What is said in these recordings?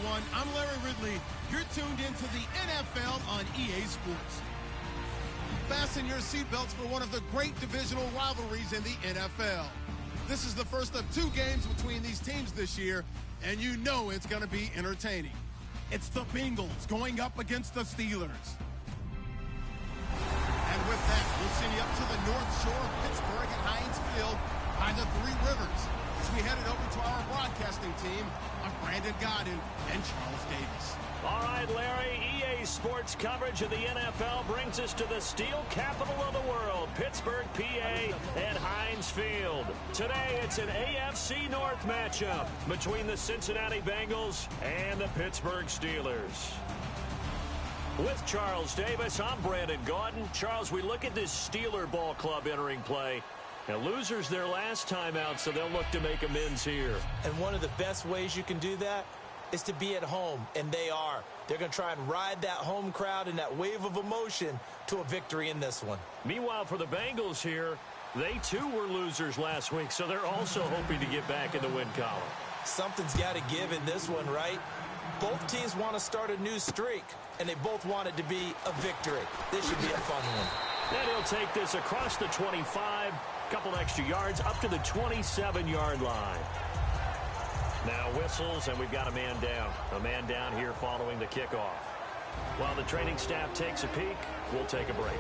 everyone. I'm Larry Ridley. You're tuned into the NFL on EA Sports. Fasten your seatbelts for one of the great divisional rivalries in the NFL. This is the first of two games between these teams this year, and you know it's going to be entertaining. It's the Bengals going up against the Steelers. And with that, we'll send you up to the North Shore of Pittsburgh at Heinz Field by the Three Rivers, as we headed over to our broadcasting team of Brandon Godden and Charles Davis. All right, Larry, EA Sports coverage of the NFL brings us to the steel capital of the world, Pittsburgh, PA, at Heinz Field. Today, it's an AFC North matchup between the Cincinnati Bengals and the Pittsburgh Steelers. With Charles Davis, I'm Brandon Gaudin. Charles, we look at this Steeler ball club entering play. Now, losers their last time out, so they'll look to make amends here. And one of the best ways you can do that is to be at home, and they are. They're going to try and ride that home crowd and that wave of emotion to a victory in this one. Meanwhile, for the Bengals here, they too were losers last week, so they're also hoping to get back in the win column. Something's got to give in this one, right? Both teams want to start a new streak, and they both want it to be a victory. This should be a fun one. And he'll take this across the 25, couple extra yards, up to the 27-yard line. Now whistles, and we've got a man down. A man down here following the kickoff. While the training staff takes a peek, we'll take a break.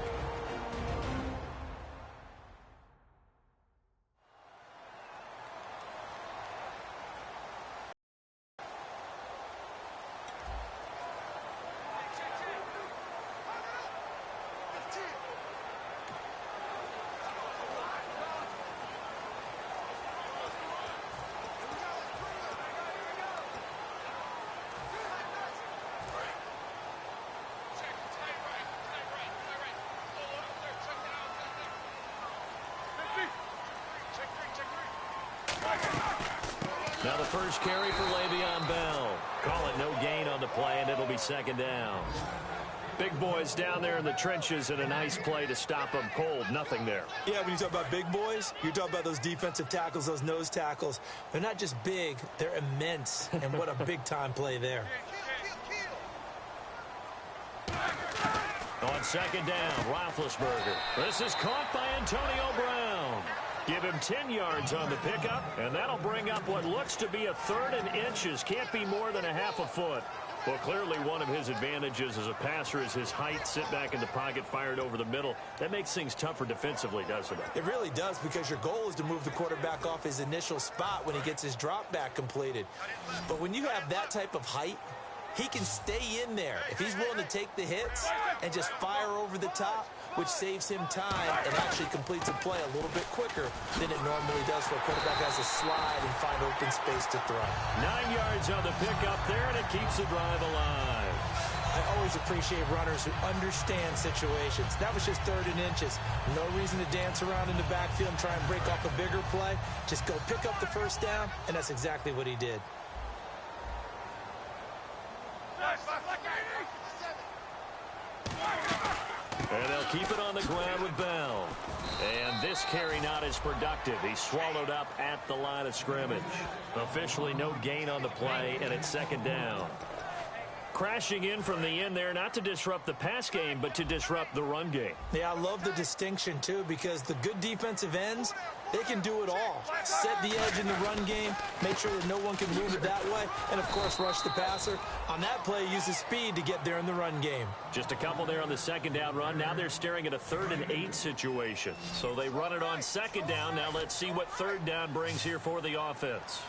Now the first carry for Le'Veon Bell. Call it no gain on the play, and it'll be second down. Big boys down there in the trenches, and a nice play to stop them cold. Nothing there. Yeah, when you talk about big boys, you're talking about those defensive tackles, those nose tackles. They're not just big, they're immense. And what a big-time play there. On second down, Roethlisberger. This is caught by Antonio Brown. Give him 10 yards on the pickup, and that'll bring up what looks to be a third and inches. Can't be more than a half a foot. Well, clearly one of his advantages as a passer is his height. Sit back in the pocket, fired over the middle. That makes things tougher defensively, doesn't it? It really does, because your goal is to move the quarterback off his initial spot when he gets his drop back completed. But when you have that type of height, he can stay in there if he's willing to take the hits and just fire over the top, which saves him time and actually completes a play a little bit quicker than it normally does, where a quarterback has to slide and find open space to throw. 9 yards on the pickup there, and it keeps the drive alive. I always appreciate runners who understand situations. That was just third and inches. No reason to dance around in the backfield and try and break off a bigger play. Just go pick up the first down, and that's exactly what he did. And they'll keep it on the ground with Bell. And this carry not as productive. He's swallowed up at the line of scrimmage. Officially no gain on the play, and it's second down. Crashing in from the end there, not to disrupt the pass game, but to disrupt the run game. Yeah, I love the distinction, too, because the good defensive ends, they can do it all. Set the edge in the run game, make sure that no one can move it that way, and, of course, rush the passer. On that play, use the speed to get there in the run game. Just a couple there on the second down run. Now they're staring at a 3rd and 8 situation. So they run it on second down. Now let's see what third down brings here for the offense.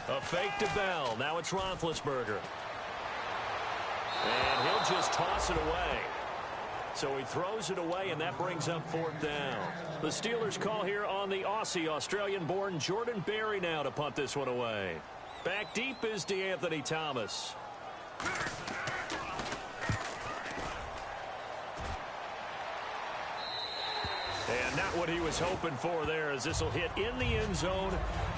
A fake to Bell. Now it's Roethlisberger. And he'll just toss it away. So he throws it away, and that brings up 4th down. The Steelers call here on the Aussie, Australian-born Jordan Berry now to punt this one away. Back deep is DeAnthony Thomas. And not what he was hoping for there, as this will hit in the end zone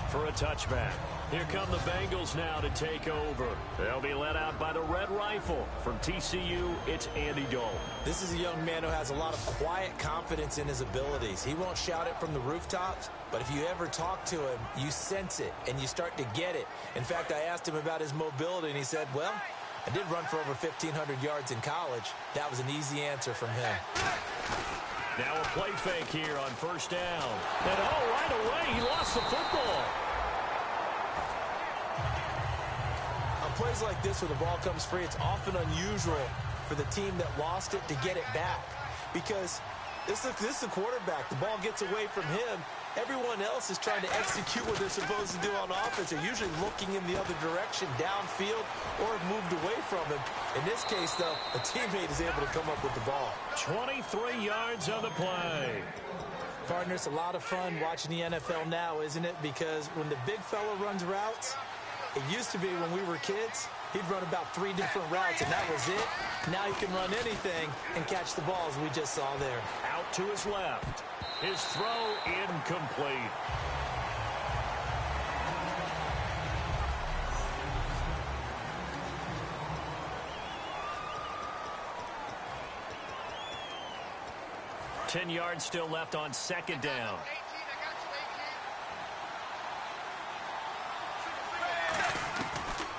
for a touchback. Here come the Bengals now to take over. They'll be led out by the Red Rifle. From TCU, it's Andy Dalton. This is a young man who has a lot of quiet confidence in his abilities. He won't shout it from the rooftops, but if you ever talk to him, you sense it, and you start to get it. In fact, I asked him about his mobility, and he said, well, I did run for over 1,500 yards in college. That was an easy answer from him. Now a play fake here on first down. And right away, he lost the football. On plays like this where the ball comes free, it's often unusual for the team that lost it to get it back. Because this is the quarterback. The ball gets away from him. Everyone else is trying to execute what they're supposed to do on offense. They're usually looking in the other direction, downfield, or have moved away from him. In this case, though, a teammate is able to come up with the ball. 23 yards on the play. Partner, it's a lot of fun watching the NFL now, isn't it? Because when the big fella runs routes, it used to be when we were kids, he'd run about 3 different routes, and that was it. Now he can run anything and catch the balls we just saw there. Out to his left. His throw incomplete. Ten yards still left on second down.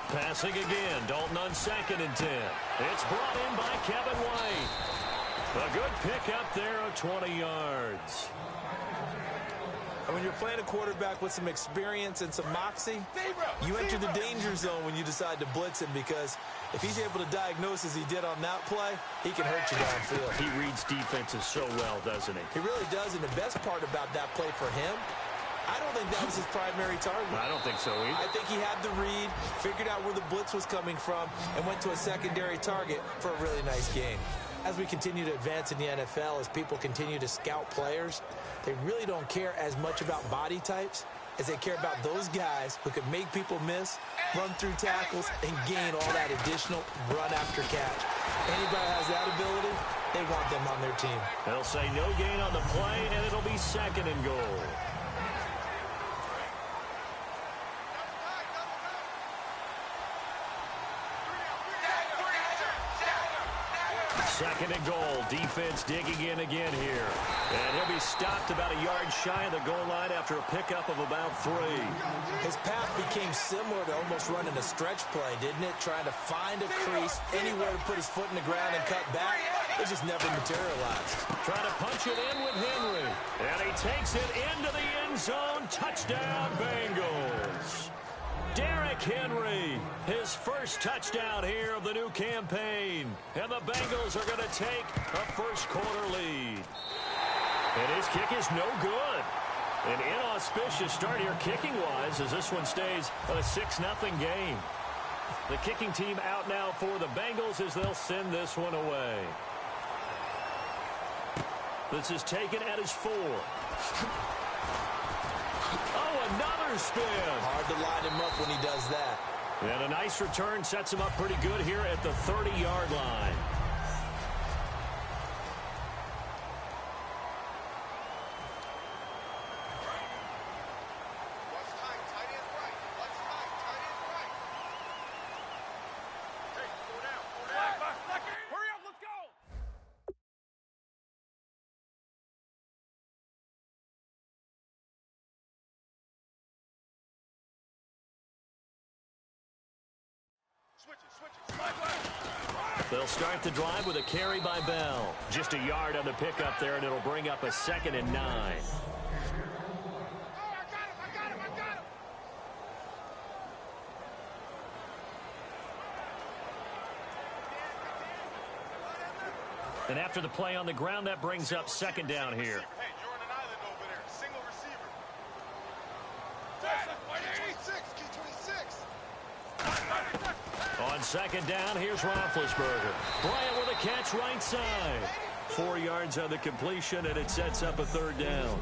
Passing again. Dalton on 2nd and 10. It's brought in by Kevin White. A good pickup there of 20 yards. And when you're playing a quarterback with some experience and some moxie, you enter the danger zone when you decide to blitz him, because if he's able to diagnose as he did on that play, he can hurt you downfield. He reads defenses so well, doesn't he? He really does, and the best part about that play for him, I don't think that was his primary target. I don't think so either. I think he had the read, figured out where the blitz was coming from, and went to a secondary target for a really nice game. As we continue to advance in the NFL, as people continue to scout players, they really don't care as much about body types as they care about those guys who can make people miss, run through tackles, and gain all that additional run after catch. Anybody has that ability, they want them on their team. They'll say no gain on the play, and it'll be 2nd and goal. 2nd and goal. Defense digging in again here. And he'll be stopped about a yard shy of the goal line after a pickup of about 3. His path became similar to almost running a stretch play, didn't it? Trying to find a crease, anywhere to put his foot in the ground and cut back. It just never materialized. Trying to punch it in with Henry. And he takes it into the end zone. Touchdown, Bengals. Derrick Henry, his first touchdown here of the new campaign. And the Bengals are going to take a first-quarter lead. And his kick is no good. An inauspicious start here kicking-wise as this one stays a 6-0 game. The kicking team out now for the Bengals as they'll send this one away. This is taken at his 4. Oh, another spin. Hard to line him up when he does that. And a nice return sets him up pretty good here at the 30-yard line. They'll start the drive with a carry by Bell. Just a yard on the pickup there, and it'll bring up a 2nd and 9. And after the play on the ground, that brings up 2nd down here. On 2nd down, here's Roethlisberger. Bryant with a catch right side. 4 yards on the completion, and it sets up a 3rd down.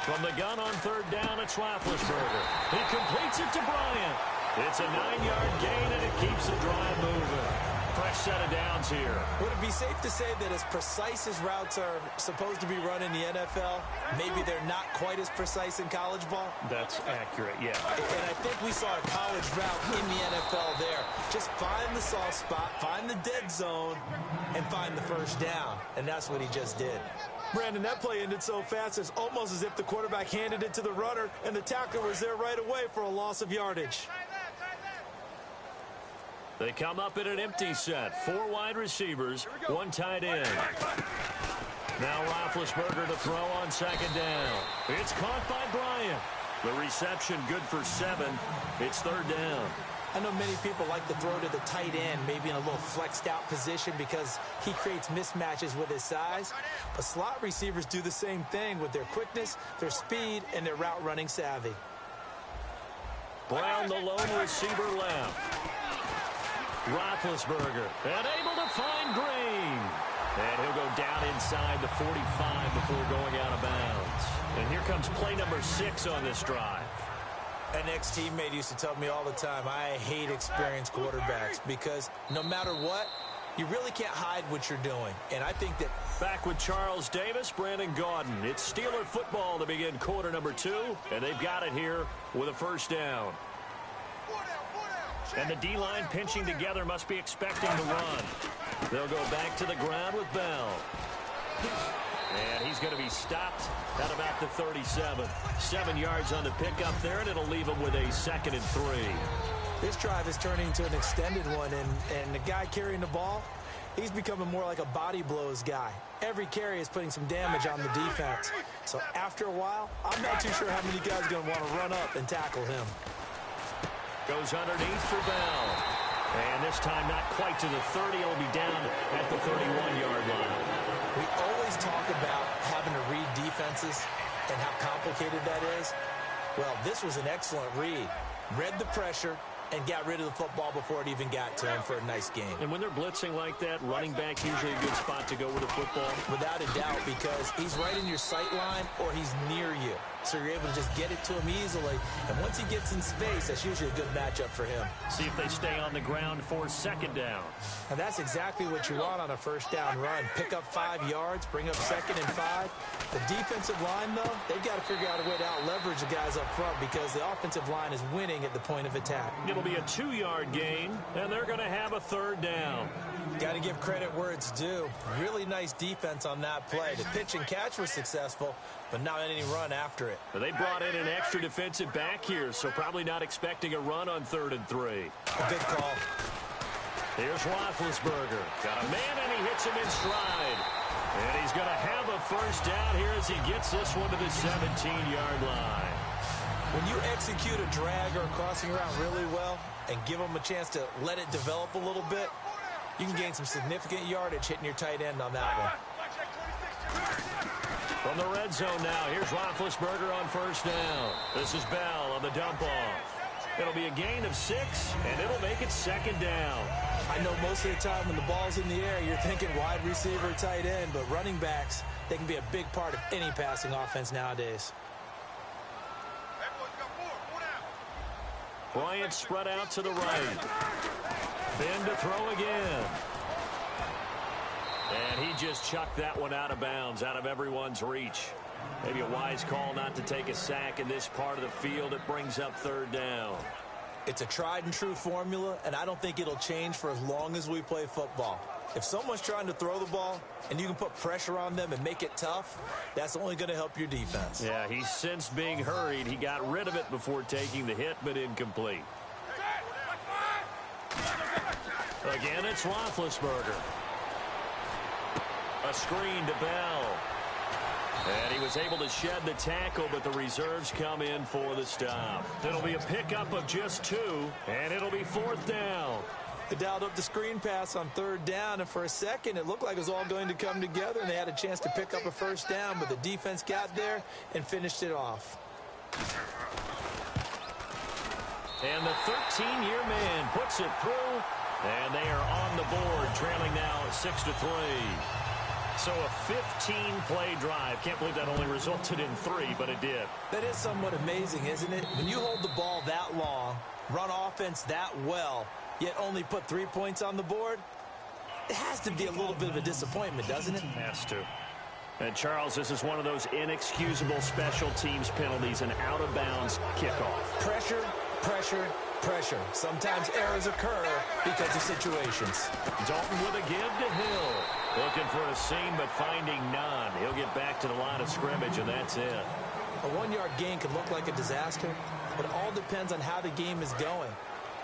From the gun on third down, it's Roethlisberger. He completes it to Bryant. It's a 9-yard gain, and it keeps the drive moving. Fresh set of downs here. Would it be safe to say that as precise as routes are supposed to be run in the NFL, maybe they're not quite as precise in college ball? That's accurate, yeah. And I think we saw a college route in the NFL there. Just find the soft spot, find the dead zone, and find the first down. And that's what he just did. Brandon, that play ended so fast, it's almost as if the quarterback handed it to the runner, and the tackler was there right away for a loss of yardage. They come up in an empty set. 4 wide receivers, 1 tight end. Now Roethlisberger to throw on second down. It's caught by Bryant. The reception good for 7. It's third down. I know many people like to throw to the tight end, maybe in a little flexed out position because he creates mismatches with his size. But slot receivers do the same thing with their quickness, their speed, and their route running savvy. Brown, the lone receiver left. Roethlisberger, and able to find Green. And he'll go down inside the 45 before going out of bounds. And here comes play number 6 on this drive. An ex-teammate used to tell me all the time, I hate experienced quarterbacks because no matter what, you really can't hide what you're doing. And I think that... Back with Charles Davis, Brandon Gaudin. It's Steeler football to begin quarter number 2, and they've got it here with a first down. And the D-line pinching together must be expecting to run. They'll go back to the ground with Bell. And he's going to be stopped at about the 37. 7 yards on the pickup there, and it'll leave him with a 2nd and 3. This drive is turning into an extended one, and the guy carrying the ball, he's becoming more like a body blows guy. Every carry is putting some damage on the defense. So after a while, I'm not too sure how many guys are going to want to run up and tackle him. Goes underneath for Bell. And this time not quite to the 30. It'll be down at the 31-yard line. We always talk about having to read defenses and how complicated that is. Well, this was an excellent read. Read the pressure and got rid of the football before it even got to him for a nice game. And when they're blitzing like that, running back usually a good spot to go with the football. Without a doubt, because he's right in your sight line or he's near you. So you're able to just get it to him easily. And once he gets in space, that's usually a good matchup for him. See if they stay on the ground for second down. And that's exactly what you want on a first down run. Pick up 5 yards, bring up 2nd and 5. The defensive line, though, they've got to figure out a way to out-leverage the guys up front because the offensive line is winning at the point of attack. It'll be a 2-yard gain, and they're going to have a third down. Got to give credit where it's due. Really nice defense on that play. The pitch and catch was successful, but not any run after it. They brought in an extra defensive back here, so probably not expecting a run on 3rd and 3. A good call. Here's Roethlisberger. Got a man, and he hits him in stride. And he's going to have a first down here as he gets this one to the 17-yard line. When you execute a drag or a crossing route really well and give them a chance to let it develop a little bit, you can gain some significant yardage hitting your tight end on that one. From the red zone now, here's Roethlisberger on first down. This is Bell on the dump-off. It'll be a gain of 6, and it'll make it 2nd down. I know most of the time when the ball's in the air, you're thinking wide receiver, tight end, but running backs, they can be a big part of any passing offense nowadays. Bryant spread out to the right. Ben to throw again. And he just chucked that one out of bounds, out of everyone's reach. Maybe a wise call not to take a sack in this part of the field. It brings up 3rd down. It's a tried and true formula, and I don't think it'll change for as long as we play football. If someone's trying to throw the ball and you can put pressure on them and make it tough, that's only going to help your defense. Yeah, he sensed being hurried. He got rid of it before taking the hit, but incomplete. Again, it's Roethlisberger. A screen to Bell. And he was able to shed the tackle, but the reserves come in for the stop. It'll be a pickup of just 2, and it'll be 4th down. They dialed up the screen pass on 3rd down, and for a second, it looked like it was all going to come together, and they had a chance to pick up a first down, but the defense got there and finished it off. And the 13-year man puts it through, and they are on the board, trailing now 6-3. So a 15-play drive. Can't believe that only resulted in 3, but it did. That is somewhat amazing, isn't it? When you hold the ball that long, run offense that well, yet only put 3 points on the board, it has to be a little bit of a disappointment, doesn't it? Has to. And, Charles, this is one of those inexcusable special teams penalties, an out-of-bounds kickoff. Pressure, pressure, pressure. Sometimes errors occur because of situations. Dalton with a give to Hill. Looking for a seam, but finding none. He'll get back to the line of scrimmage, and that's it. A 1-yard gain can look like a disaster, but it all depends on how the game is going.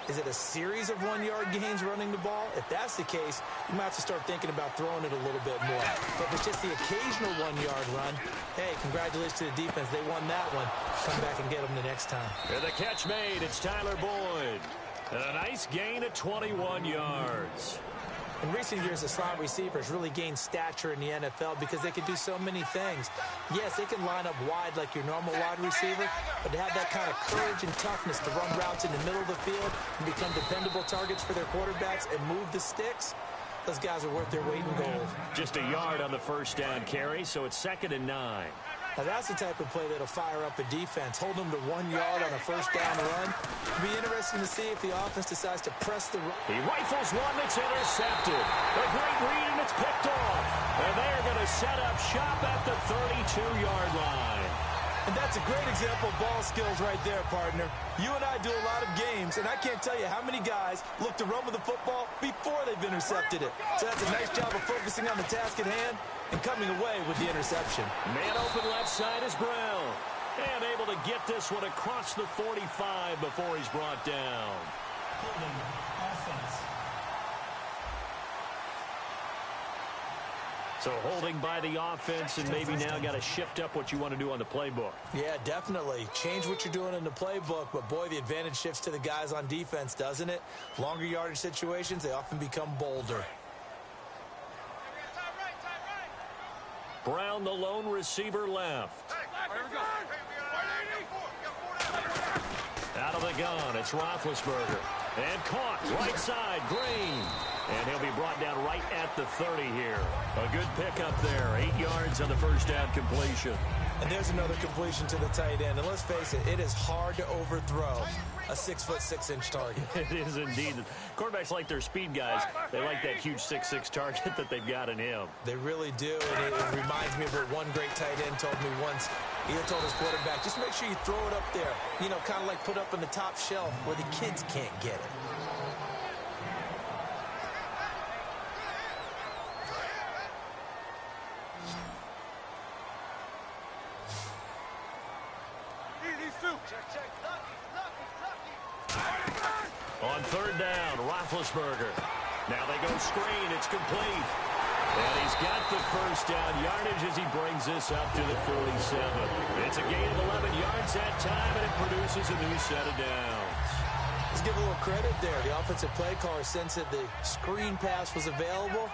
Is it a series of 1-yard gains running the ball? If that's the case, you might have to start thinking about throwing it a little bit more. But if it's just the occasional 1-yard run, hey, congratulations to the defense. They won that one. Come back and get them the next time. And the catch made. It's Tyler Boyd. And a nice gain of 21 yards. In recent years, the slot receivers really gained stature in the NFL because they can do so many things. Yes, they can line up wide like your normal wide receiver, but to have that kind of courage and toughness to run routes in the middle of the field and become dependable targets for their quarterbacks and move the sticks, those guys are worth their weight in gold. Just a yard on the first down carry, so it's 2nd and 9. Now, that's the type of play that'll fire up a defense. Hold them to 1 yard on a first down run. It'll be interesting to see if the offense decides to press the run. He rifles one that's intercepted. A great read, and it's picked off. And they are going to set up shop at the 32-yard line. And that's a great example of ball skills right there, partner. You and I do a lot of games, and I can't tell you how many guys look to run with the football before they've intercepted it. So that's a nice job of focusing on the task at hand and coming away with the interception. Man open left side is Brown. And able to get this one across the 45 before he's brought down. Holding offense. So holding by the offense, and maybe now got to shift up what you want to do on the playbook. Yeah, definitely. Change what you're doing in the playbook, but boy, the advantage shifts to the guys on defense, doesn't it? Longer yardage situations, they often become bolder. Brown, the lone receiver left. Out of the gun, it's Roethlisberger. And caught, right side, Green. And he'll be brought down right at the 30 here. A good pickup there, 8 yards on the first down completion. And there's another completion to the tight end. And let's face it, it is hard to overthrow a 6'6" target. It is indeed. Quarterbacks like their speed guys. They like that huge 6'6" target that they've got in him. They really do. And it reminds me of what one great tight end told me once. He told his quarterback, just make sure you throw it up there. You know, kind of like put up on the top shelf where the kids can't get it. On third down, Roethlisberger. Now they go screen. It's complete. And he's got the first down yardage as he brings this up to the 47. It's a gain of 11 yards that time, and it produces a new set of downs. Let's give a little credit there. The offensive play caller sensed that the screen pass was available.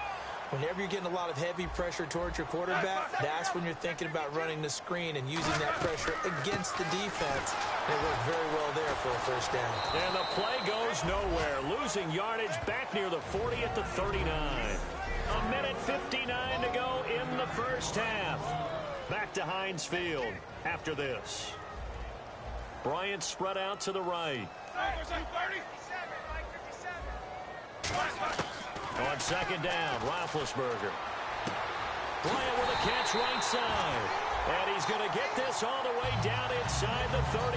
Whenever you're getting a lot of heavy pressure towards your quarterback, that's when you're thinking about running the screen and using that pressure against the defense. And it worked very well there for a first down. And the play goes nowhere. Losing yardage back near the 40 at the 39. A minute 59 to go in the first half. Back to Heinz Field after this. Bryant spread out to the right. On second down, Roethlisberger. Bryant with a catch right side. And he's going to get this all the way down inside the 35.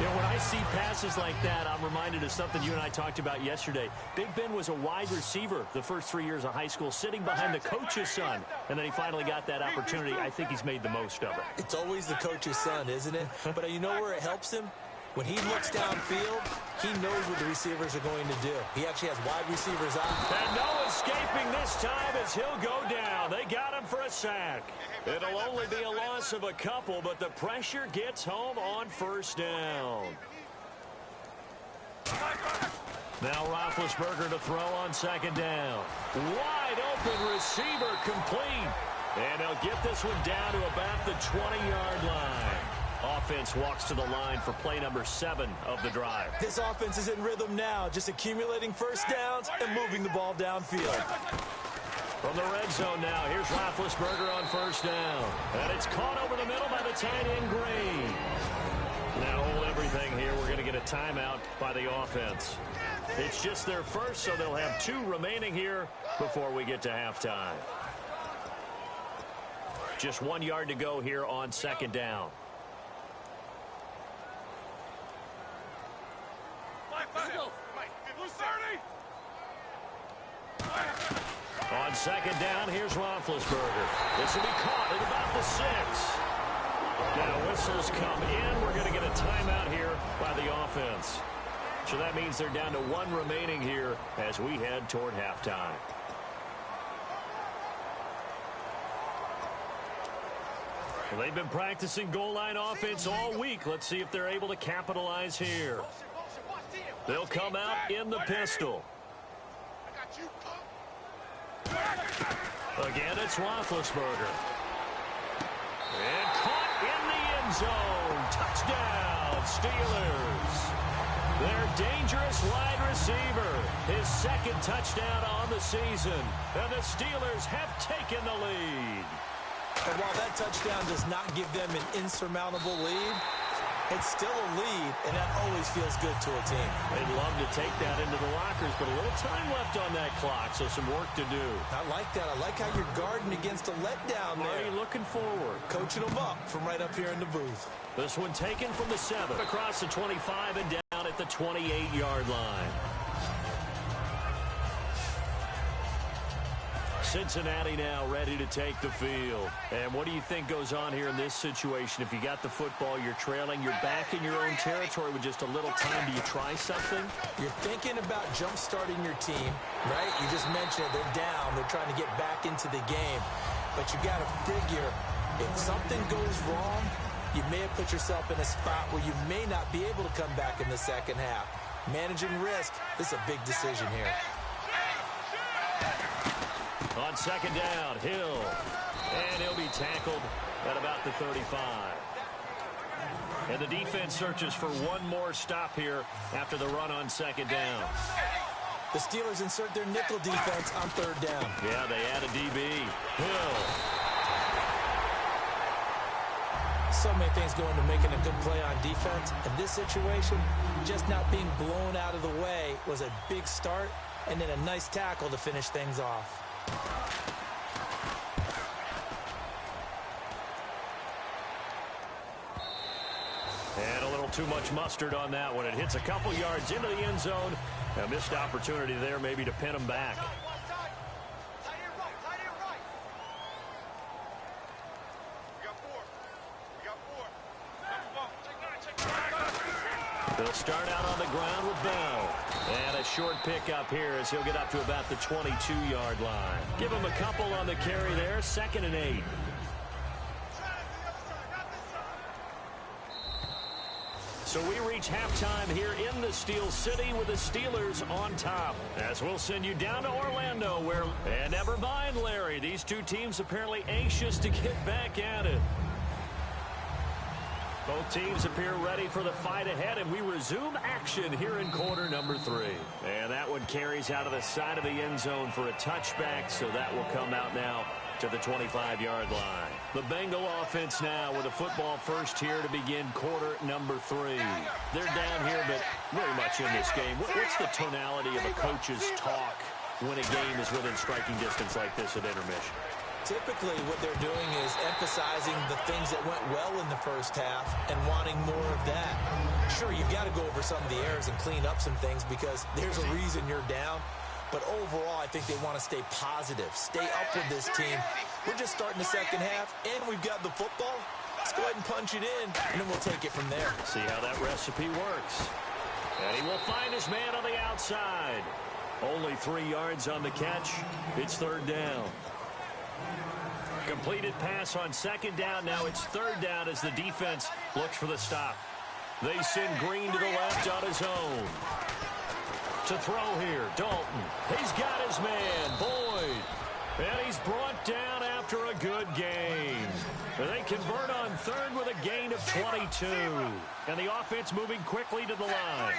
You know, when I see passes like that, I'm reminded of something you and I talked about yesterday. Big Ben was a wide receiver the first 3 years of high school, sitting behind the coach's son. And then he finally got that opportunity. I think he's made the most of it. It's always the coach's son, isn't it? But you know where it helps him? When he looks downfield, he knows what the receivers are going to do. He actually has wide receivers out. And no escaping this time as he'll go down. They got him for a sack. It'll only be a loss of a couple, but the pressure gets home on first down. Now Roethlisberger to throw on second down. Wide open receiver complete. And he'll get this one down to about the 20-yard line. Offense walks to the line for play number 7 of the drive. This offense is in rhythm now, just accumulating first downs and moving the ball downfield. From the red zone now, here's Roethlisberger on first down. And it's caught over the middle by the tight end, Green. Now hold everything here. We're going to get a timeout by the offense. It's just their first, so they'll have 2 remaining here before we get to halftime. Just 1 yard to go here on second down. On second down, here's Roethlisberger. This will be caught at about the 6. Now whistles come in. We're going to get a timeout here by the offense. So that means they're down to 1 remaining here as we head toward halftime. Well, they've been practicing goal line offense all week. Let's see if they're able to capitalize here. They'll come out in the pistol. Again, it's Roethlisberger. And caught in the end zone. Touchdown, Steelers. Their dangerous wide receiver. His second touchdown on the season. And the Steelers have taken the lead. And while that touchdown does not give them an insurmountable lead, it's still a lead, and that always feels good to a team. They'd love to take that into the lockers, but a little time left on that clock, so some work to do. I like that. I like how you're guarding against a letdown there. Already looking forward. Coaching them up from right up here in the booth. This one taken from the 7, across the 25 and down at the 28-yard line. Cincinnati now ready to take the field. And what do you think goes on here in this situation? If you got the football, you're trailing, you're back in your own territory with just a little time. Do you try something? You're thinking about jump-starting your team, right? You just mentioned it. They're down. They're trying to get back into the game. But you got to figure, if something goes wrong, you may have put yourself in a spot where you may not be able to come back in the second half. Managing risk, this is a big decision here. On second down, Hill. And he'll be tackled at about the 35. And the defense searches for one more stop here after the run on second down. The Steelers insert their nickel defense on third down. Yeah, they add a DB. Hill. So many things go into making a good play on defense. In this situation, just not being blown out of the way was a big start, and then a nice tackle to finish things off. And a little too much mustard on that one. It hits a couple yards into the end zone. A missed opportunity there maybe to pin them back. They'll start out on the ground with Bell. And a short pickup here as he'll get up to about the 22-yard line. Give him a couple on the carry there. 2nd and 8. So we reach halftime here in the Steel City with the Steelers on top. As we'll send you down to Orlando where, and never mind Larry, these two teams apparently anxious to get back at it. Both teams appear ready for the fight ahead, and we resume action here in quarter number 3. And that one carries out of the side of the end zone for a touchback, so that will come out now to the 25-yard line. The Bengal offense now with a football first here to begin quarter number 3. They're down here, but very much in this game. What's the tonality of a coach's talk when a game is within striking distance like this at intermission? Typically, what they're doing is emphasizing the things that went well in the first half and wanting more of that. Sure, you've got to go over some of the errors and clean up some things because there's a reason you're down. But overall, I think they want to stay positive, stay up with this team. We're just starting the second half, and we've got the football. Let's go ahead and punch it in, and then we'll take it from there. See how that recipe works. And he will find his man on the outside. Only 3 yards on the catch. It's third down. Completed pass on second down. Now it's third down as the defense looks for the stop. They send Green to the left on his own. To throw here, Dalton. He's got his man, Boyd. And he's brought down after a good gain. They convert on third with a gain of 22. And the offense moving quickly to the line.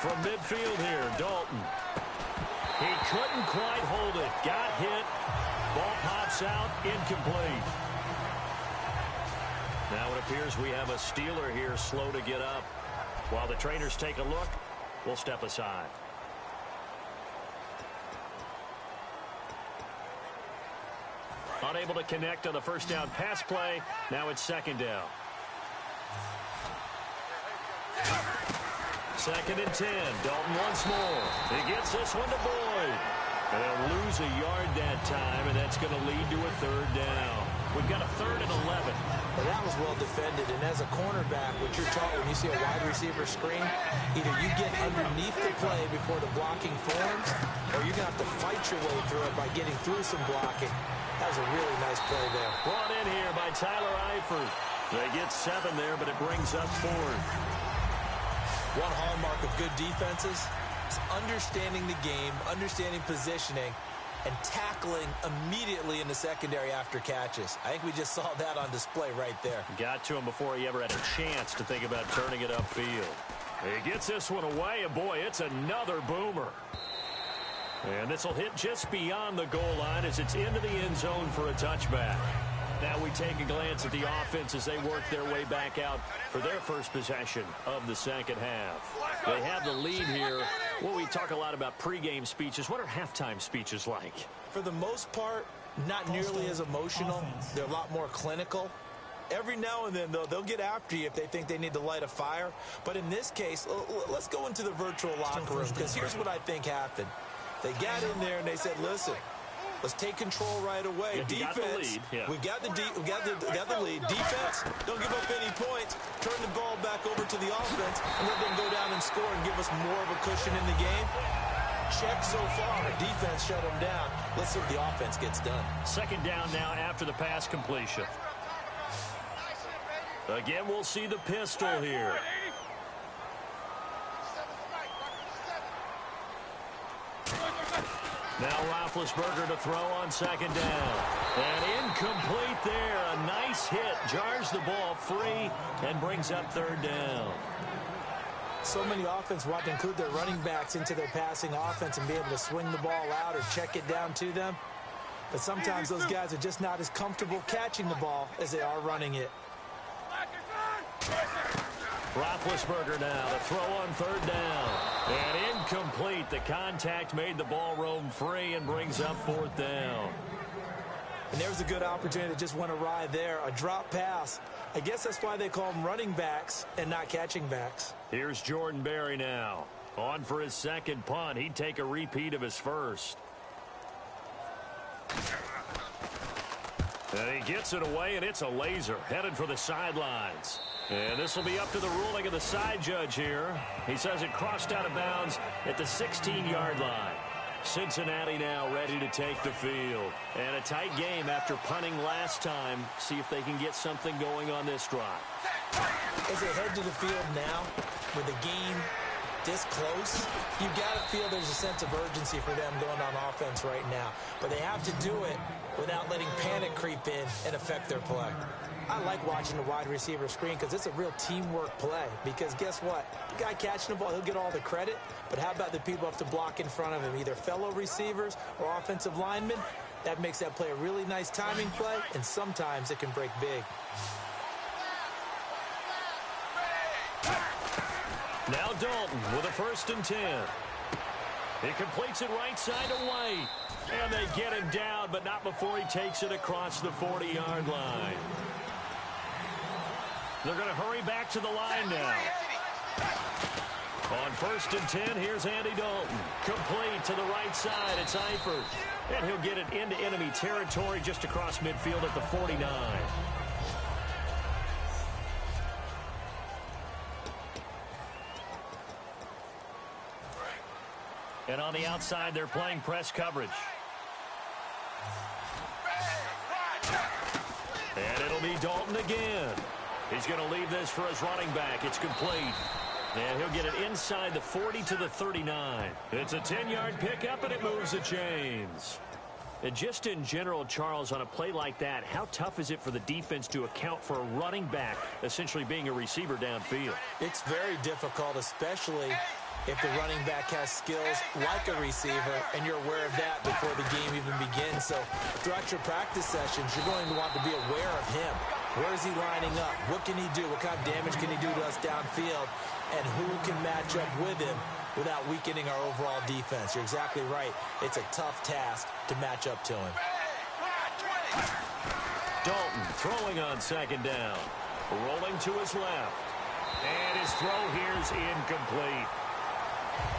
from midfield here. Dalton. He couldn't quite hold it. Got hit. Ball pops out. Incomplete. Now it appears we have a Steeler here slow to get up. While the trainers take a look, we'll step aside. Unable to connect on the first down pass play. Now it's second down. Second and 10. Dalton once more. He gets this one to Boyd. And they'll lose a yard that time, and that's going to lead to a third down. We've got a 3rd and 11. Well, that was well defended, and as a cornerback, what you're taught when you see a wide receiver screen, either you get underneath the play before the blocking forms, or you're going to have to fight your way through it by getting through some blocking. That was a really nice play there. Brought in here by Tyler Eifert. They get 7 there, but it brings up 4th. One hallmark of good defenses is understanding the game, understanding positioning, and tackling immediately in the secondary after catches. I think we just saw that on display right there. Got to him before he ever had a chance to think about turning it upfield. He gets this one away, and boy, it's another boomer. And this will hit just beyond the goal line as it's into the end zone for a touchback. Now we take a glance at the offense as they work their way back out for their first possession of the second half. They have the lead here. Well, we talk a lot about pregame speeches. What are halftime speeches like? For the most part, not nearly as emotional. They're a lot more clinical. Every now and then, though, they'll get after you if they think they need to light a fire. But in this case, let's go into the virtual locker room, because here's what I think happened. They got in there and they said, listen, let's take control right away. Yeah, defense, we've got the lead. Defense, don't give up any points. Turn the ball back over to the offense and let them go down and score and give us more of a cushion in the game. Check so far. Defense shut them down. Let's see if the offense gets done. Second down now after the pass completion. Again, we'll see the pistol here. Now Roethlisberger to throw on second down. And incomplete there. A nice hit. Jars the ball free and brings up third down. So many offenses want to include their running backs into their passing offense and be able to swing the ball out or check it down to them. But sometimes those guys are just not as comfortable catching the ball as they are running it. Roethlisberger now to throw on third down. And incomplete. The contact made the ball roam free and brings up fourth down. And there was a good opportunity that just went awry there. A drop pass. I guess that's why they call them running backs and not catching backs. Here's Jordan Berry now. On for his second punt. He'd take a repeat of his first. And he gets it away, and it's a laser. Headed for the sidelines. And this will be up to the ruling of the side judge here. He says it crossed out of bounds at the 16-yard line. Cincinnati now ready to take the field. And a tight game after punting last time. See if they can get something going on this drive. As they head to the field now, with the game this close, you've got to feel there's a sense of urgency for them going on offense right now. But they have to do it without letting panic creep in and affect their play. I like watching the wide receiver screen because it's a real teamwork play. Because guess what? The guy catching the ball, he'll get all the credit. But how about the people up to block in front of him, either fellow receivers or offensive linemen? That makes that play a really nice timing play, and sometimes it can break big. Now Dalton with a 1st and 10. He completes it right side to White. And they get him down, but not before he takes it across the 40-yard line. They're going to hurry back to the line now. On 1st and 10, here's Andy Dalton. Complete to the right side. It's Eifert. And he'll get it into enemy territory just across midfield at the 49. And on the outside, they're playing press coverage. And it'll be Dalton again. He's going to leave this for his running back. It's complete. And he'll get it inside the 40 to the 39. It's a 10-yard pickup, and it moves the chains. And just in general, Charles, on a play like that, how tough is it for the defense to account for a running back essentially being a receiver downfield? It's very difficult, especially if the running back has skills like a receiver, and you're aware of that before the game even begins. So throughout your practice sessions, you're going to want to be aware of him. Where is he lining up? What can he do? What kind of damage can he do to us downfield? And who can match up with him without weakening our overall defense? You're exactly right. It's a tough task to match up to him. Dalton throwing on second down. Rolling to his left. And his throw here is incomplete.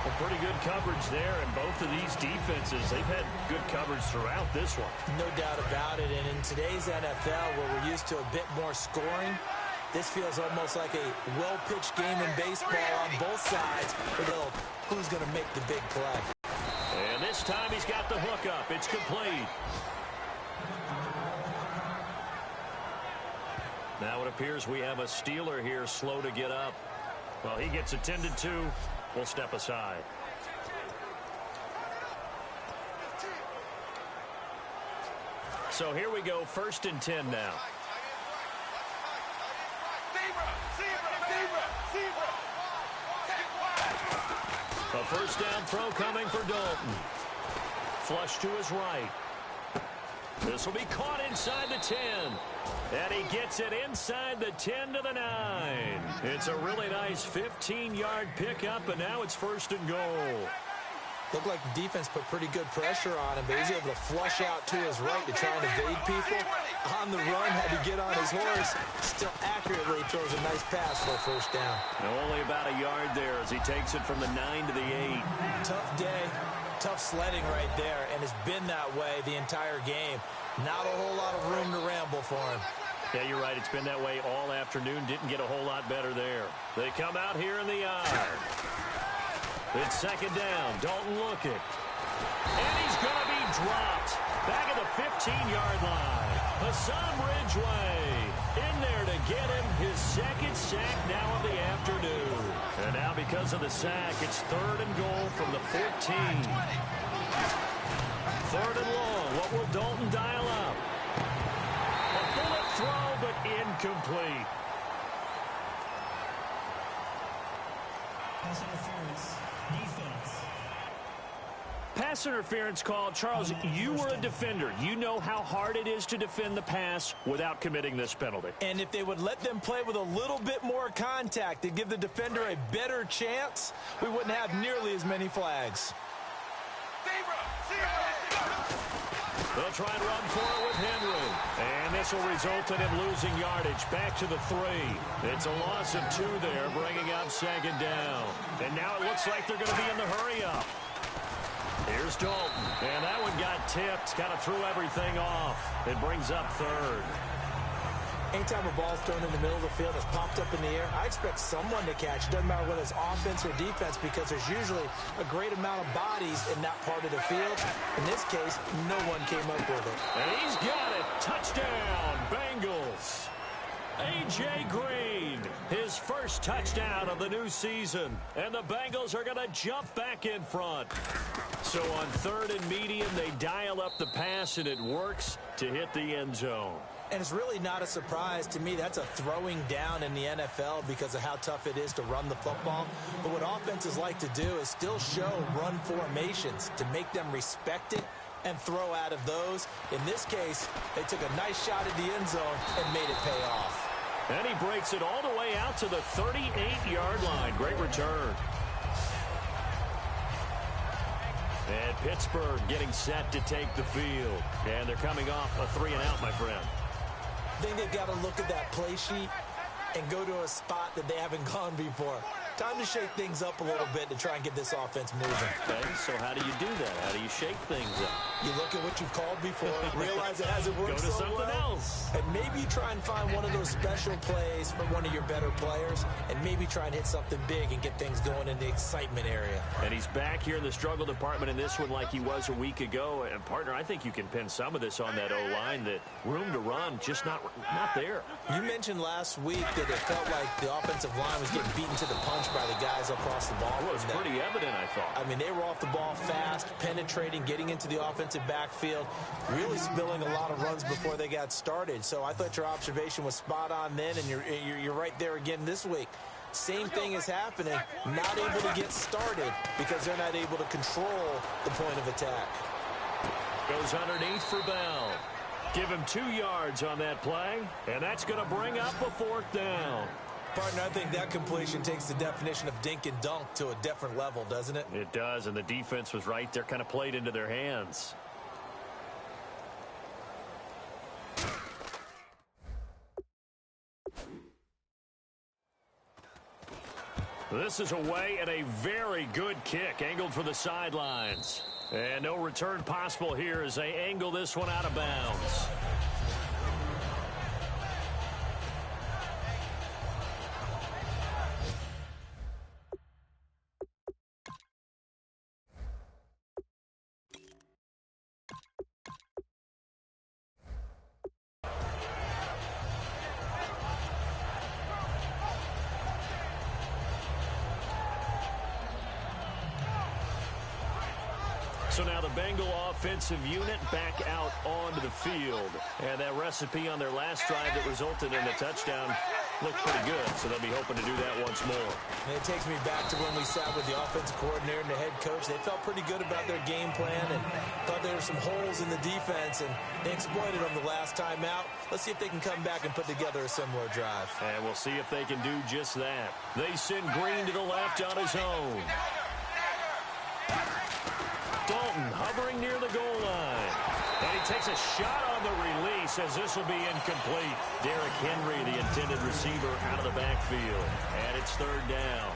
Well, pretty good coverage there, and both of these defenses, they've had good coverage throughout this one. No doubt about it, and in today's NFL, where we're used to a bit more scoring, this feels almost like a well-pitched game in baseball on both sides. Who's going to make the big play? And this time he's got the hook up. It's complete. Now it appears we have a Steeler here slow to get up. Well, he gets attended to. We'll step aside. So here we go, 1st and 10 now. A first down throw coming for Dalton. Flush to his right. This will be caught inside the 10. And he gets it inside the 10 to the 9. It's a really nice 15-yard pickup, and now it's 1st and goal. Looked like the defense put pretty good pressure on him, but he's able to flush out to his right to try and evade people. On the run, had to get on his horse. Still accurately throws a nice pass for a first down. Only about a yard there as he takes it from the 9 to the 8. Tough day. Tough sledding right there, and it's been that way the entire game. Not a whole lot of room to ramble for him. Yeah, you're right. It's been that way all afternoon. Didn't get a whole lot better there. They come out here in the eye. It's 2nd down. Dalton looking. And he's going to be dropped. Back at the 15-yard line. Hassan Ridgeway in there to get him his 2nd sack now of the afternoon. And now because of the sack, it's 3rd and goal from the 14. 3rd and long. What will Dalton dial up? A bullet throw, but incomplete. Pass interference. Defense. Pass interference call. Charles, you were a defender. You know how hard it is to defend the pass without committing this penalty. And if they would let them play with a little bit more contact to give the defender a better chance, we wouldn't have nearly as many flags. They'll try and run for it with Henry. And this will result in him losing yardage back to the 3. It's a loss of 2 there, bringing up 2nd down. And now it looks like they're going to be in the hurry-up. Here's Dalton. And that one got tipped. Kind of threw everything off. It brings up 3rd. Anytime a ball is thrown in the middle of the field, it's popped up in the air, I expect someone to catch. It doesn't matter whether it's offense or defense, because there's usually a great amount of bodies in that part of the field. In this case, no one came up with it. And he's got it. Touchdown, Bengals. A.J. Green, his first touchdown of the new season. And the Bengals are going to jump back in front. So on 3rd and medium, they dial up the pass, and it works to hit the end zone. And it's really not a surprise to me. That's a throwing down in the NFL because of how tough it is to run the football. But what offenses like to do is still show run formations to make them respect it and throw out of those. In this case, they took a nice shot at the end zone and made it pay off. And he breaks it all the way out to the 38-yard line. Great return. And Pittsburgh getting set to take the field. And they're coming off a 3-and-out, my friend. I think they've got to look at that play sheet and go to a spot that they haven't gone before. Time to shake things up a little bit to try and get this offense moving. Okay, so how do you do that? How do you shake things up? You look at what you've called before, realize it hasn't worked Go to so something well, else. and maybe try and find one of those special plays from one of your better players, and maybe try and hit something big and get things going in the excitement area. And he's back here in the struggle department in this one like he was a week ago. And, partner, I think you can pin some of this on that O-line, that room to run, just not there. You mentioned last week that it felt like the offensive line was getting beaten to the punch by the guys across the ball. Well, it was pretty evident, I thought. I mean, they were off the ball fast, penetrating, getting into the offensive backfield, really spilling a lot of runs before they got started. So I thought your observation was spot on then, and you're right there again this week. same thing is happening. Not able to get started because they're not able to control the point of attack. Goes underneath for Bell. Give him 2 yards on that play, and that's going to bring up a 4th down. Partner, I think that completion takes the definition of dink and dunk to a different level, doesn't it? It does, and the defense was right there, kind of played into their hands. This is away and a very good kick, angled for the sidelines. And no return possible here as they angle this one out of bounds. So now the Bengal offensive unit back out onto the field. And that recipe on their last drive that resulted in a touchdown looked pretty good. So they'll be hoping to do that once more. And it takes me back to when we sat with the offensive coordinator and the head coach. They felt pretty good about their game plan and thought there were some holes in the defense. And they exploited them the last time out. Let's see if they can come back and put together a similar drive. And we'll see if they can do just that. They send Green to the left on his own. Dalton hovering near the goal line. And he takes a shot on the release as this will be incomplete. Derrick Henry, the intended receiver, out of the backfield. And it's 3rd down.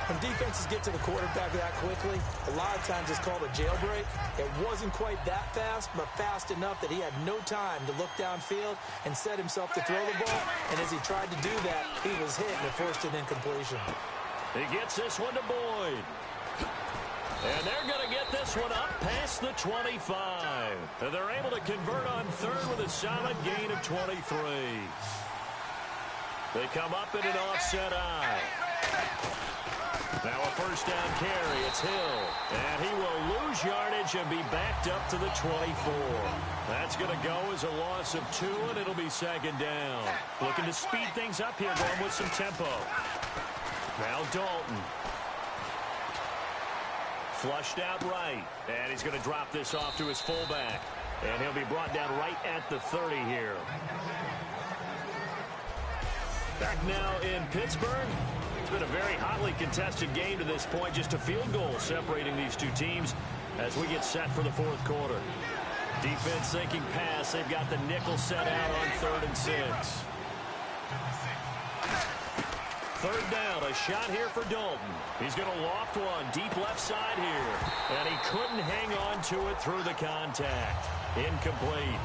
When defenses get to the quarterback that quickly, a lot of times it's called a jailbreak. It wasn't quite that fast, but fast enough that he had no time to look downfield and set himself to throw the ball. And as he tried to do that, he was hit and it forced an incompletion. He gets this one to Boyd. And they're going to get this one up past the 25. And they're able to convert on 3rd with a solid gain of 23. They come up in an offset eye. Now a 1st down carry. It's Hill. And he will lose yardage and be backed up to the 24. That's going to go as a loss of 2, and it'll be 2nd down. Looking to speed things up here, going with some tempo. Now Dalton. Flushed out right, and he's going to drop this off to his fullback. And he'll be brought down right at the 30 here. Back now in Pittsburgh. It's been a very hotly contested game to this point. Just a field goal separating these two teams as we get set for the 4th quarter. Defense thinking pass. They've got the nickel set out on 3rd and 6. 3rd down, a shot here for Dalton. He's going to loft one deep left side here. And he couldn't hang on to it through the contact. Incomplete.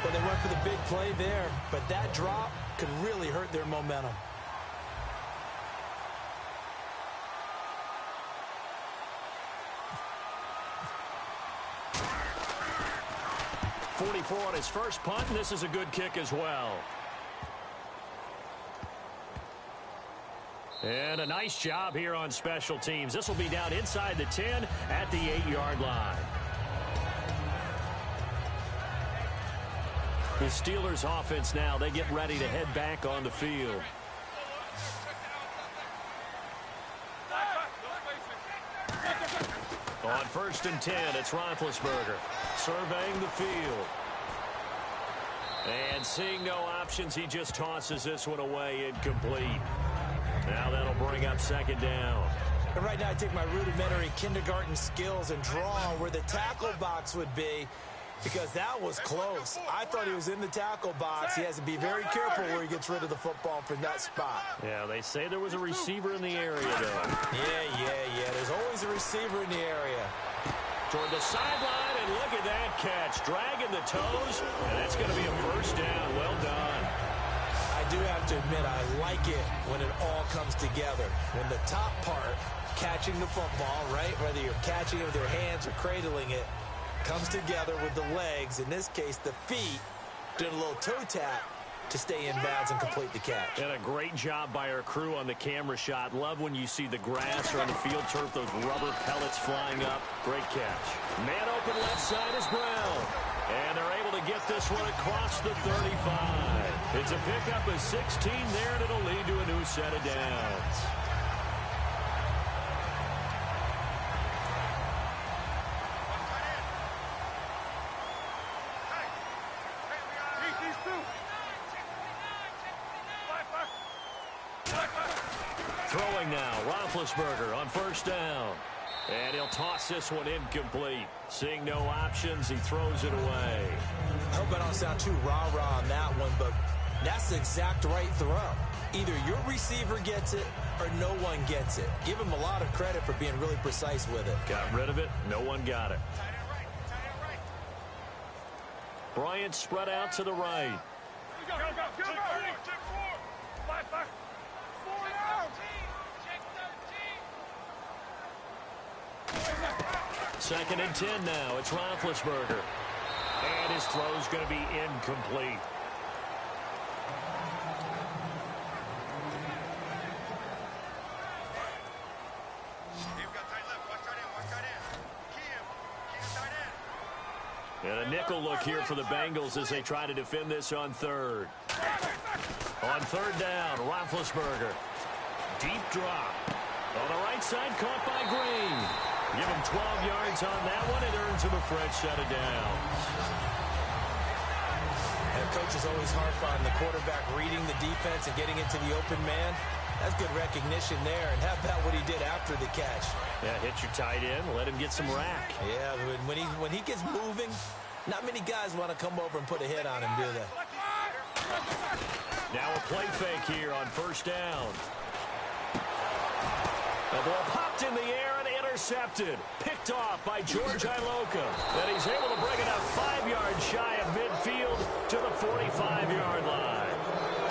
Well, they went for the big play there, but that drop could really hurt their momentum. .44 on his first punt, and this is a good kick as well. And a nice job here on special teams. This will be down inside the 10 at the 8-yard line. The Steelers offense now, they get ready to head back on the field. On 1st and 10, it's Roethlisberger surveying the field. And seeing no options, he just tosses this one away, incomplete. Now that'll bring up 2nd down. And right now I take my rudimentary kindergarten skills and draw where the tackle box would be, because that was close. I thought he was in the tackle box. He has to be very careful where he gets rid of the football from that spot. Yeah, they say there was a receiver in the area, though. Yeah. There's always a receiver in the area. Toward the sideline, and look at that catch. Dragging the toes, and that's going to be a 1st down. Well done. I do have to admit, I like it when it all comes together. When the top part, catching the football, right, whether you're catching it with your hands or cradling it, comes together with the legs, in this case the feet, doing a little toe tap to stay in bounds and complete the catch. And a great job by our crew on the camera shot. Love when you see the grass or on the field turf, those rubber pellets flying up. Great catch. Man open left side is Brown. And they're able to get this one across the 35. It's a pickup of 16 there, and it'll lead to a new set of downs. Throwing now, Roethlisberger on first down. And he'll toss this one incomplete. Seeing no options, he throws it away. I hope I don't sound too rah-rah on that one, but that's the exact right throw. Either your receiver gets it or no one gets it. Give him a lot of credit for being really precise with it. Got rid of it. No one got it. Bryant spread out to the right. Second and 10 now. It's Roethlisberger. And his throw's going to be incomplete. And a nickel look here for the Bengals as they try to defend this on third. On third down, Roethlisberger. Deep drop. On the right side, caught by Green. Give him 12 yards on that one. It earns him a fresh set of downs. And coaches always harp on the quarterback reading the defense and getting into the open man. That's good recognition there. And how about what he did after the catch? Yeah, hit your tight end. Let him get some rack. Yeah, when he gets moving, not many guys want to come over and put a hit on him, do they? Now a play fake here on first down. The ball popped in the air and intercepted. Picked off by George Iloka. And he's able to bring it up 5 yards shy of midfield to the 45-yard line.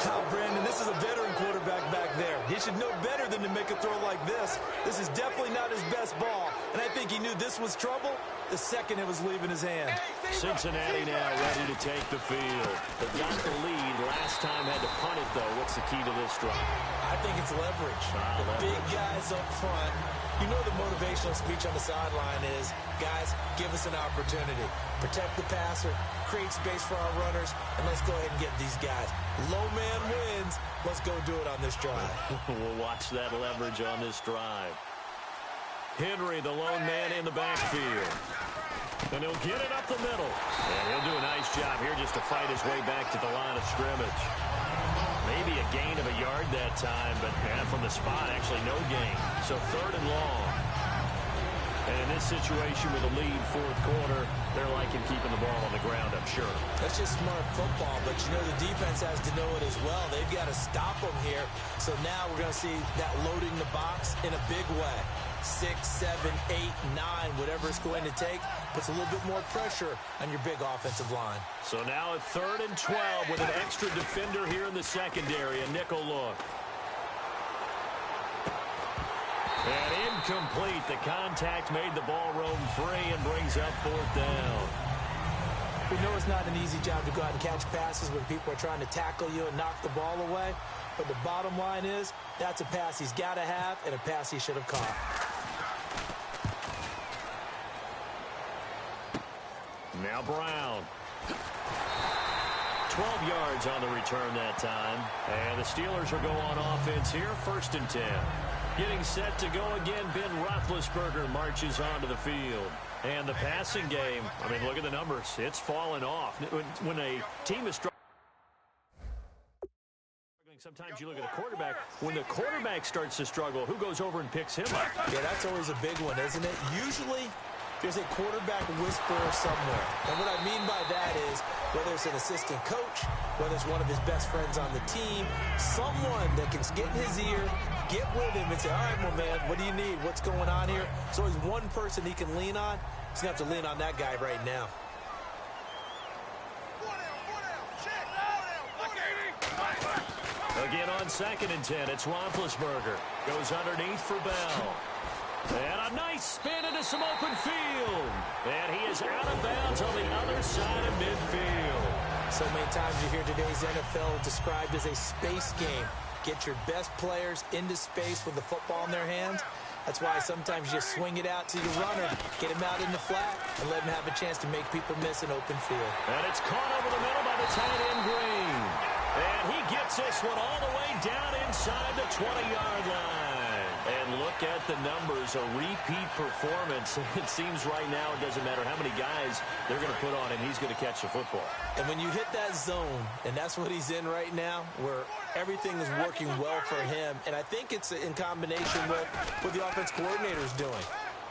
How, Brandon, this is a veteran quarterback back there. He should know better than to make a throw like this. This is definitely not his best ball. And I think he knew this was trouble the second it was leaving his hand. Cincinnati now ready to take the field. They got the lead. Last time had to punt it, though. What's the key to this drive? I think it's leverage. The big guys up front. You know the motivational speech on the sideline is, guys, give us an opportunity. Protect the passer, create space for our runners, and let's go ahead and get these guys. Low man wins. Let's go do it on this drive. We'll watch that leverage on this drive. Henry, the lone man in the backfield. And he'll get it up the middle. And he'll do a nice job here just to fight his way back to the line of scrimmage. Maybe a gain of a yard that time, but from the spot, actually no gain. So third and long. And in this situation with a lead, fourth quarter, they're liking keeping the ball on the ground, I'm sure. That's just smart football, but you know the defense has to know it as well. They've got to stop them here. So now we're going to see that loading the box in a big way. 6, 7, 8, 9, whatever it's going to take, puts a little bit more pressure on your big offensive line. So now at third and 12 with an extra defender here in the secondary, a nickel look. And incomplete. The contact made the ball roam free and brings up fourth down. We know it's not an easy job to go out and catch passes when people are trying to tackle you and knock the ball away. But the bottom line is, that's a pass he's got to have and a pass he should have caught. Now Brown. 12 yards on the return that time. And the Steelers will go on offense here, first and 10. Getting set to go again, Ben Roethlisberger marches onto the field. And the passing game, I mean, look at the numbers. It's fallen off. When a team is struggling, sometimes you look at the quarterback. When the quarterback starts to struggle, who goes over and picks him up? Yeah, that's always a big one, isn't it? Usually, there's a quarterback whisperer somewhere. And what I mean by that is, whether it's an assistant coach, whether it's one of his best friends on the team, someone that can get in his ear, get with him and say, all right, my man, what do you need? What's going on here? So there's one person he can lean on. He's going to have to lean on that guy right now. Again on second and 10, it's Roethlisberger. Goes underneath for Bell. And a nice spin into some open field. And he is out of bounds on the other side of midfield. So many times you hear today's NFL described as a space game. Get your best players into space with the football in their hands. That's why sometimes you swing it out to your runner, get him out in the flat, and let him have a chance to make people miss an open field. And it's caught over the middle by the tight end, Green. And he gets this one all the way down inside the 20-yard line. And look at the numbers, a repeat performance. It seems right now it doesn't matter how many guys they're going to put on him, he's going to catch the football. And when you hit that zone, and that's what he's in right now, where everything is working well for him, and I think it's in combination with what the offense coordinator is doing.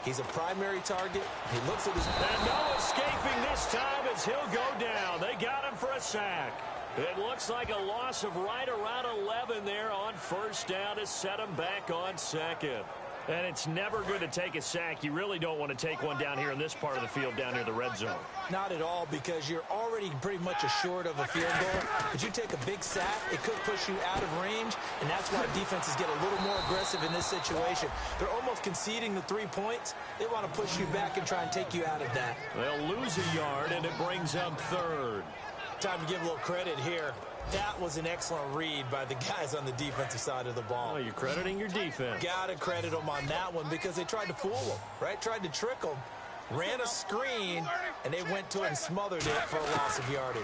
He's a primary target. He looks at his... And no escaping this time as he'll go down. They got him for a sack. It looks like a loss of right around 11 there on first down to set him back on second. And it's never good to take a sack. You really don't want to take one down here in this part of the field down near the red zone. Not at all, because you're already pretty much assured of a field goal. But you take a big sack, it could push you out of range, and that's why defenses get a little more aggressive in this situation. They're almost conceding the 3 points. They want to push you back and try and take you out of that. They'll lose a yard, and it brings up third. Time to give a little credit here. That was an excellent read by the guys on the defensive side of the ball. Oh, you're crediting your defense. Got to credit them on that one because they tried to fool them, right? Tried to trick them, ran a screen, and they went to it and smothered it for a loss of yardage.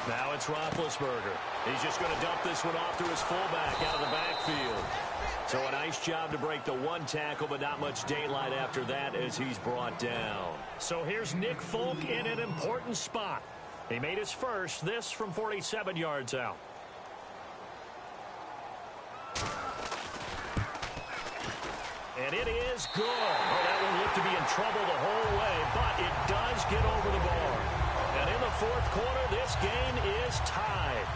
Now it's Roethlisberger. He's just going to dump this one off to his fullback out of the backfield. So a nice job to break the one tackle, but not much daylight after that as he's brought down. So here's Nick Folk in an important spot. He made his first, this from 47 yards out. And it is good. Oh, that one looked to be in trouble the whole way, but it does get over the bar. And in the fourth quarter, this game is tied.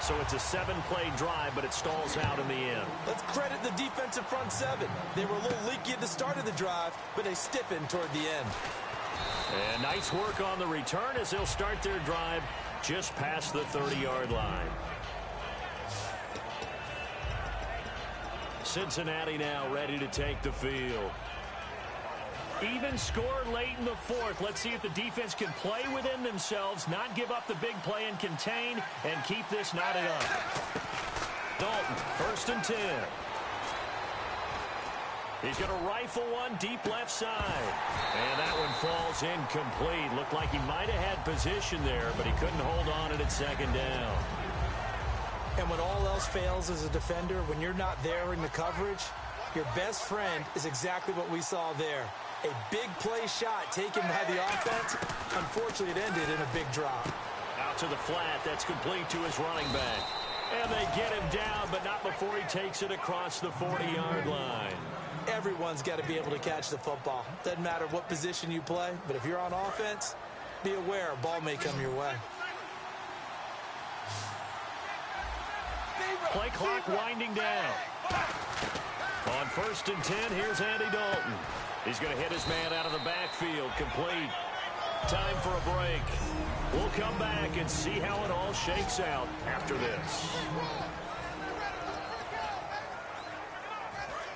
So it's a 7-play drive, but it stalls out in the end. Let's credit the defensive front seven. They were a little leaky at the start of the drive, but they stiffened toward the end. And nice work on the return as they'll start their drive just past the 30-yard line. Cincinnati now ready to take the field. Even score late in the fourth. Let's see if the defense can play within themselves, not give up the big play and contain, and keep this knotted up. Dalton, 1st and 10. He's going to rifle one deep left side. And that one falls incomplete. Looked like he might have had position there, but he couldn't hold on at 2nd down. And when all else fails as a defender, when you're not there in the coverage, your best friend is exactly what we saw there. A big play shot taken by the offense. Unfortunately, it ended in a big drop. Out to the flat. That's complete to his running back. And they get him down, but not before he takes it across the 40-yard line. Everyone's got to be able to catch the football. Doesn't matter what position you play, but if you're on offense, be aware a ball may come your way. Play clock winding down. On 1st and 10, here's Andy Dalton. He's going to hit his man out of the backfield, complete. Time for a break. We'll come back and see how it all shakes out after this.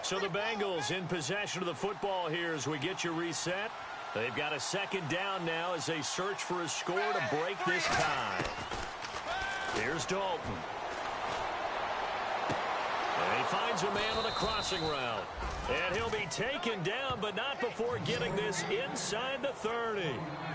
So the Bengals in possession of the football here as we get you reset. They've got a 2nd down now as they search for a score to break this tie. Here's Dalton. And he finds a man on a crossing route. And he'll be taken down, but not before getting this inside the 30.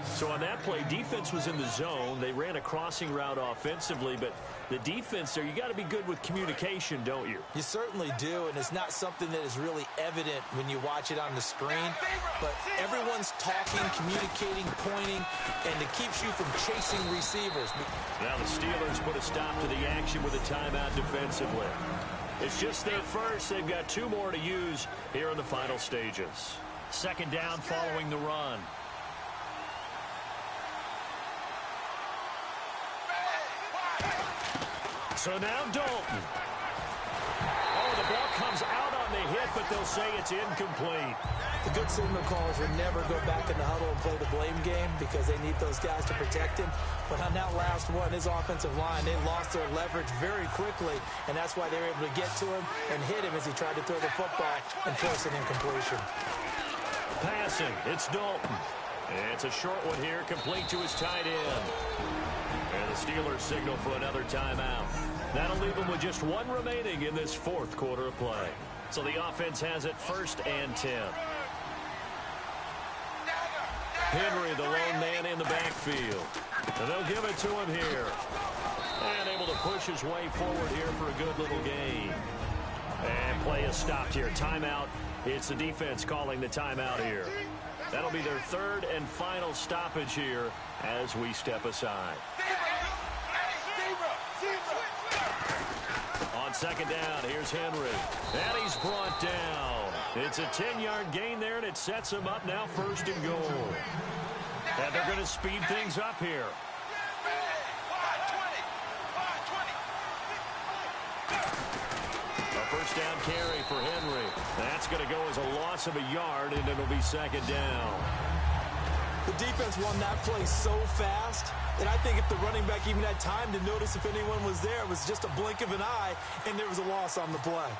So on that play, defense was in the zone. They ran a crossing route offensively, but the defense there, you got to be good with communication, don't you? You certainly do, and it's not something that is really evident when you watch it on the screen. But everyone's talking, communicating, pointing, and it keeps you from chasing receivers. Now the Steelers put a stop to the action with a timeout defensively. It's just their first. They've got 2 more to use here in the final stages. 2nd down following the run. So now Dalton. Oh, the ball comes out on the hit, but they'll say it's incomplete. The good signal callers would never go back in the huddle and play the blame game because they need those guys to protect him. But on that last one, his offensive line, they lost their leverage very quickly, and that's why they were able to get to him and hit him as he tried to throw the football and force an incompletion. Passing, it's Dalton. It's a short one here, complete to his tight end. And the Steelers signal for another timeout. That'll leave them with just 1 remaining in this 4th quarter of play. So the offense has it 1st and 10. Henry, the lone man in the backfield. And they'll give it to him here. And able to push his way forward here for a good little gain. And play is stopped here. Timeout. It's the defense calling the timeout here. That'll be their third and final stoppage here as we step aside. On second down, here's Henry. And he's brought down. It's a 10-yard gain there, and it sets him up now first and goal. And they're going to speed things up here. A first down carry for Henry. That's going to go as a loss of a yard, and it'll be second down. The defense won that play so fast that I think if the running back even had time to notice if anyone was there, it was just a blink of an eye, and there was a loss on the play.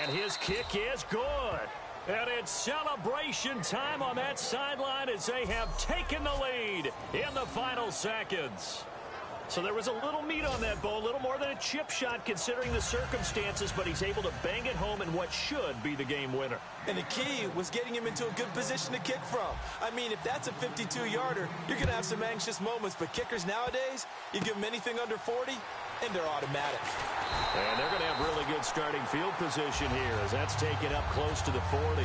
And his kick is good. And it's celebration time on that sideline as they have taken the lead in the final seconds. So there was a little meat on that ball, a little more than a chip shot considering the circumstances, but he's able to bang it home in what should be the game winner. And the key was getting him into a good position to kick from. I mean, if that's a 52-yarder, you're going to have some anxious moments, but kickers nowadays, you give them anything under 40, and they're automatic. And they're going to have really good starting field position here as that's taken up close to the 40.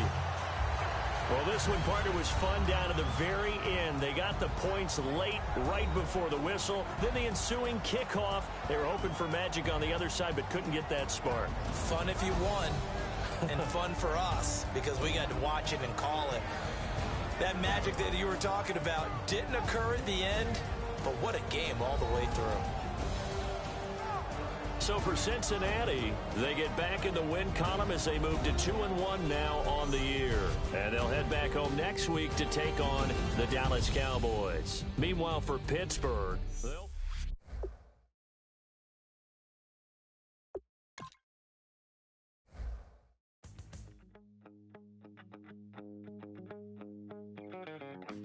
Well, this one, partner, was fun down to the very end. They got the points late, right before the whistle. Then the ensuing kickoff. They were hoping for magic on the other side, but couldn't get that spark. Fun if you won, and fun for us because we got to watch it and call it. That magic that you were talking about didn't occur at the end, but what a game all the way through. So for Cincinnati, they get back in the win column as they move to 2-1 now on the year. And they'll head back home next week to take on the Dallas Cowboys. Meanwhile, for Pittsburgh,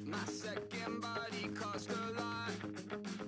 my second body cost a lot.